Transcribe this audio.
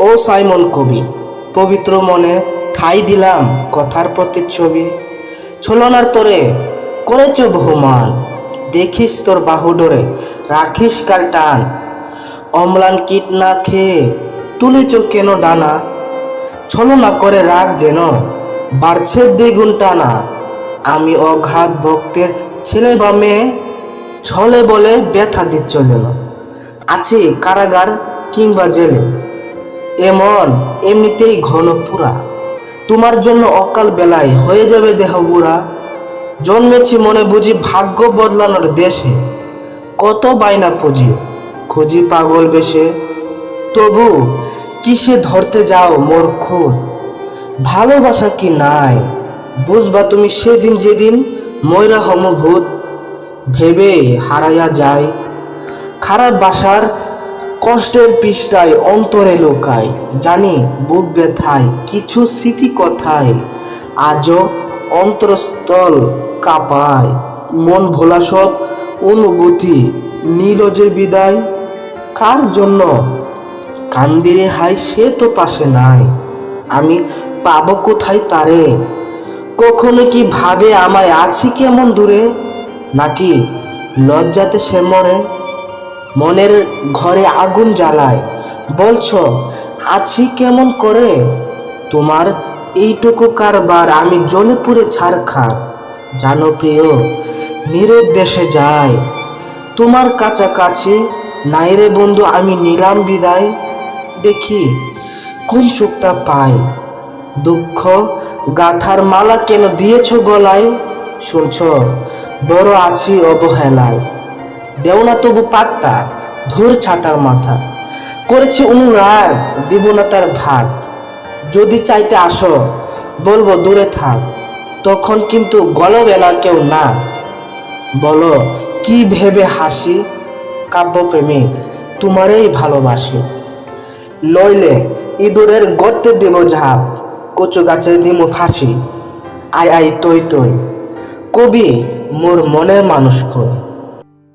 ও Simon কবি, পবিত্র মনে ঠাই দিলাম কথার প্রতিচ্ছবি। ছলনার তোরে করেছ বহুমান, দেখিস তোর বাহুডোরে রাখিস কার টান। অম্লান কীট না খেয়ে তুলেছ কেন ডানা, ছলনা করে রাগ যেন বাড়ছে দ্বিগুণ টানা। আমি অগাধ ভক্তের ছেলে বা মেয়ে, ছলে বলে ব্যথা দিচ্ছ যেন, আছি কারাগার কিংবা জেলে। এমন এমনিতেই ঘন পুরা, তোমার জন্য অকাল বেলায় হয়ে যাবে দেহ বুড়া। জন্মেছি মনে বুঝি ভাগ্য বদলানোর দেশে, কত বায়না পুঁজি খুঁজি পাগল বেশে। তবু কিসে ধরতে যাও মোর খুঁত, ভালোবাসা কি নাই বুঝবা তুমি সেদিন যেদিন ময়রা হমভূত। ভেবে হারাইয়া যায় খারাপ বাসার কষ্টের পৃষ্ঠায় অন্তরে লোকায়, জানি বুক ব্যথায় কিছু স্মৃতি কথায় আজও অন্তরস্থল কাঁপায়। মন ভোলা সব অনুভূতি নিল যে বিদায়, কার জন্য কান্দিরে হাই সে তো পাশে নাই। আমি পাবো কোথায় তারে, কখনো কি ভাবে আমায় আছি কেমন দূরে, নাকি লজ্জাতে সে মরে। মনের ঘরে আগুন জ্বালায় বলছো আছি কেমন করে, তোমার এইটুকু কারবার আমি জ্বলে পুড়ে ছারখার। জানো প্রিয়, নীরব দেশে যায় তোমার কাছাকাছি নাই রে বন্ধু, আমি নিলাম বিদায়। দেখি কোন সুখটা পাই, দুঃখ গাথার মালা কেন দিয়েছ গলায়। শুনছ বড় আছি অবহেলায়, দেও না তবু পাত্তা ধূর ছাতার মাথা। করেছি অনুরাগ দিব না তার ভাগ, যদি চাইতে আসো বলবো দূরে থাক, তখন কিন্তু গলবে না কেউ না। বলো কি ভেবে হাসি, কাব্যপ্রেমিক তোমারই ভালোবাসি। নইলে ইঁদুরের গর্তে দেব ঝাঁপ, কচু গাছে দিব ফাঁসি। আই আই তৈ তৈ কবি মোর মনের মানুষ কই।